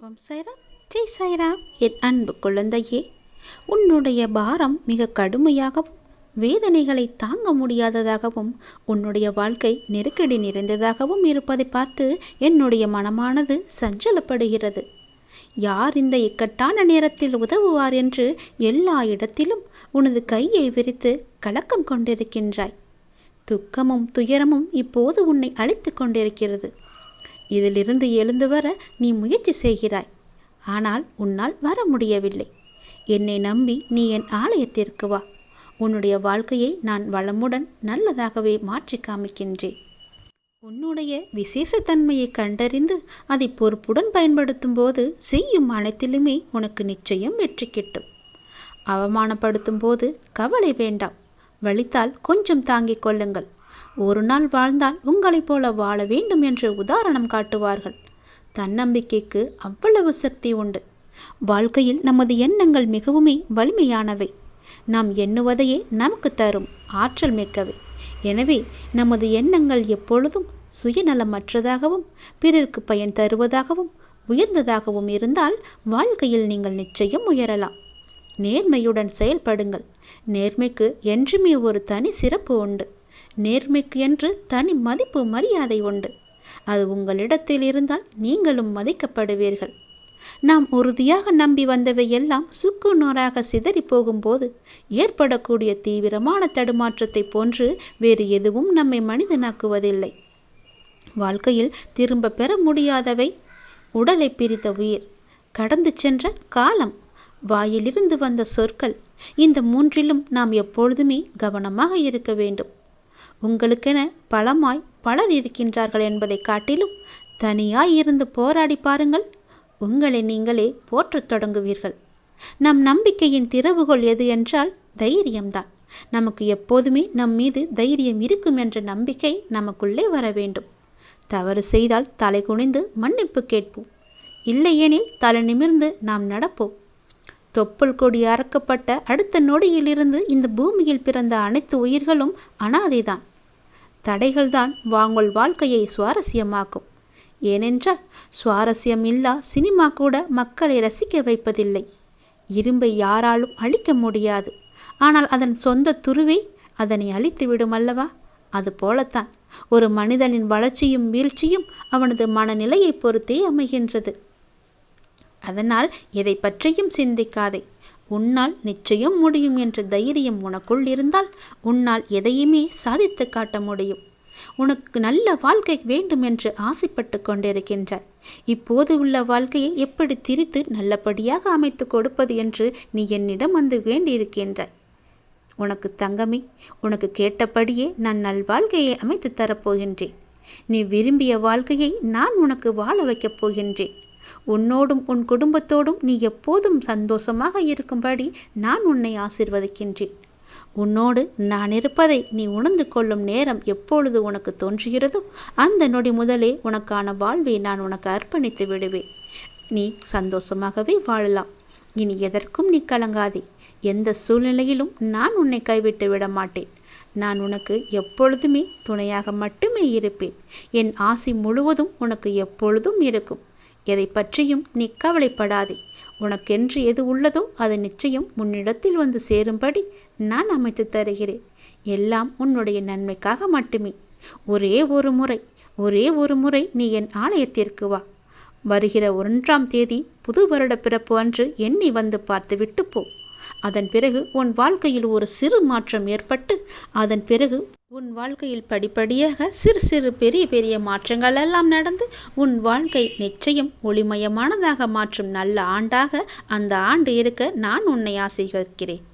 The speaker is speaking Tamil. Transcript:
ஓம் சாய்ராம், ஜெய் சாய்ராம். என் அன்பு குழந்தையே, உன்னுடைய பாரம் மிக கடுமையாகவும் வேதனைகளை தாங்க முடியாததாகவும் உன்னுடைய வாழ்க்கை நெருக்கடி நிறைந்ததாகவும் இருப்பதை பார்த்து என்னுடைய மனமானது சஞ்சலப்படுகிறது. யார் இந்த இக்கட்டான நேரத்தில் உதவுவார் என்று எல்லா இடத்திலும் உனது கையை விரித்து கலக்கம் கொண்டிருக்கின்றாய். துக்கமும் துயரமும் இப்போது உன்னை அழித்து கொண்டிருக்கிறது. இதிலிருந்து எழுந்து வர நீ முயற்சி செய்கிறாய். ஆனால் உன்னால் வர முடியவில்லை. என்னை நம்பி நீ என் ஆலயத்திற்கு வா. உன்னுடைய வாழ்க்கையை நான் வளமுடன் நல்லதாகவே மாற்றி காமிக்கின்றேன். உன்னுடைய விசேஷத்தன்மையை கண்டறிந்து அதை பொறுப்புடன் பயன்படுத்தும் போது செய்யும் அனைத்திலுமே உனக்கு நிச்சயம் வெற்றி கிட்டும். அவமானப்படுத்தும் போது கவலை வேண்டாம். வலித்தால் கொஞ்சம் தாங்கிக் கொள்ளுங்கள். ஒரு நாள் வாழ்ந்தால் உங்களைப் போல வாழ வேண்டும் என்று உதாரணம் காட்டுவார்கள். தன்னம்பிக்கைக்கு அவ்வளவு சக்தி உண்டு. வாழ்க்கையில் நமது எண்ணங்கள் மிகவுமே வலிமையானவை. நாம் எண்ணுவதையே நமக்கு தரும் ஆற்றல் மிக்கவை. எனவே நமது எண்ணங்கள் எப்பொழுதும் சுயநலமற்றதாகவும் பிறருக்கு பயன் தருவதாகவும் உயர்ந்ததாகவும் இருந்தால் வாழ்க்கையில் நீங்கள் நிச்சயம் உயரலாம். நேர்மையுடன் செயல்படுங்கள். நேர்மைக்கு என்றுமே ஒரு தனி சிறப்பு உண்டு. நேர்மைக்கு என்று தனி மதிப்பு மரியாதை உண்டு. அது உங்களிடத்தில் இருந்தால் நீங்களும் மதிக்கப்படுவீர்கள். நாம் உறுதியாக நம்பி வந்தவை எல்லாம் சுக்கு நூறாக சிதறி போகும்போது ஏற்படக்கூடிய தீவிரமான தடுமாற்றத்தை போன்று வேறு எதுவும் நம்மை மனிதனாக்குவதில்லை. வாழ்க்கையில் திரும்ப பெற முடியாதவை உடலை பிரித்த உயிர், கடந்து சென்ற காலம், வாயிலிருந்து வந்த சொற்கள். இந்த மூன்றிலும் நாம் எப்பொழுதுமே கவனமாக இருக்க வேண்டும். உங்களுக்கென பலமாய் பலர் இருக்கின்றார்கள் என்பதை காட்டிலும் தனியாய் இருந்து போராடி பாருங்கள். உங்களை நீங்களே போற்றத் தொடங்குவீர்கள். நம் நம்பிக்கையின் திறவுகோல் எது என்றால் தைரியம்தான். நமக்கு எப்போதுமே நம் மீது தைரியம் இருக்கும் என்ற நம்பிக்கை நமக்குள்ளே வர வேண்டும். தவறு செய்தால் தலை குனிந்து மன்னிப்பு கேட்போம். இல்லையெனில் தலை நிமிர்ந்து நாம் நடப்போம். தொப்புள் கொடி அறக்கப்பட்ட அடுத்த நொடியிலிருந்து இந்த பூமியில் பிறந்த அனைத்து உயிர்களும் அனாதைதான். தடைகள்தான் வாங்கல் வாழ்க்கையை சுவாரஸ்யமாக்கும். ஏனென்றால் சுவாரஸ்யம் இல்லா சினிமா கூட மக்களை ரசிக்க வைப்பதில்லை. இரும்பை யாராலும் அழிக்க முடியாது. ஆனால் அதன் சொந்த துருவே அதனை அழித்து விடும் அல்லவா? அதுபோலத்தான் ஒரு மனிதனின் வளர்ச்சியும் வீழ்ச்சியும் அவனது மனநிலையை பொறுத்தே அமைகின்றது. அதனால் எதை பற்றியும் சிந்திக்காதே. உன்னால் நிச்சயம் முடியும் என்ற தைரியம் உனக்குள் இருந்தால் உன்னால் எதையுமே சாதித்து காட்ட முடியும். உனக்கு நல்ல வாழ்க்கை வேண்டும் என்று ஆசைப்பட்டு கொண்டிருக்கின்றாய். இப்போது உள்ள வாழ்க்கையை எப்படி திரித்து நல்லபடியாக அமைத்து கொடுப்பது என்று நீ என்னிடம் வந்து வேண்டியிருக்கின்றாய். உனக்கு தங்கமே, உனக்கு கேட்டபடியே நான் நல்வாழ்க்கையை அமைத்து தரப்போகின்றேன். நீ விரும்பிய வாழ்க்கையை நான் உனக்கு வாழ வைக்கப் போகின்றேன். உன்னோடும் உன் குடும்பத்தோடும் நீ எப்போதும் சந்தோஷமாக இருக்கும்படி நான் உன்னை ஆசீர்வதிக்கின்றேன். உன்னோடு நான் இருப்பதை நீ உணர்ந்து கொள்ளும் நேரம் எப்பொழுது உனக்கு தோன்றுகிறதோ அந்த நொடி முதலே உனக்கான வாழ்வை நான் உனக்கு அர்ப்பணித்து விடுவேன். நீ சந்தோஷமாகவே வாழலாம். இனி எதற்கும் நீ கலங்காதே. எந்த சூழ்நிலையிலும் நான் உன்னை கைவிட்டு விட மாட்டேன். நான் உனக்கு எப்பொழுதுமே துணையாக மட்டுமே இருப்பேன். என் ஆசி முழுவதும் உனக்கு எப்பொழுதும் இருக்கும். எதை பற்றியும் நீ கவலைப்படாதே. உனக்கென்று எது உள்ளதோ அது நிச்சயம் உன்னிடத்தில் வந்து சேரும்படி நான் அமைத்து தருகிறேன். எல்லாம் உன்னுடைய நன்மைக்காக மட்டுமே. ஒரே ஒரு முறை நீ என் ஆலயத்திற்கு வா. வருகிற 1ஆம் தேதி புது வருட பிறப்பு அன்று என்னை வந்து பார்த்து விட்டு போ. அதன் பிறகு உன் வாழ்க்கையில் ஒரு சிறு மாற்றம் ஏற்பட்டு அதன் பிறகு உன் வாழ்க்கையில் படிப்படியாக சிறு சிறு பெரிய பெரிய மாற்றங்கள் எல்லாம் நடந்து உன் வாழ்க்கை நிச்சயம் ஒளிமயமானதாக மாற்றும் நல்ல ஆண்டாக அந்த ஆண்டு இருக்க நான் உன்னை ஆசீர்வதிக்கிறேன்.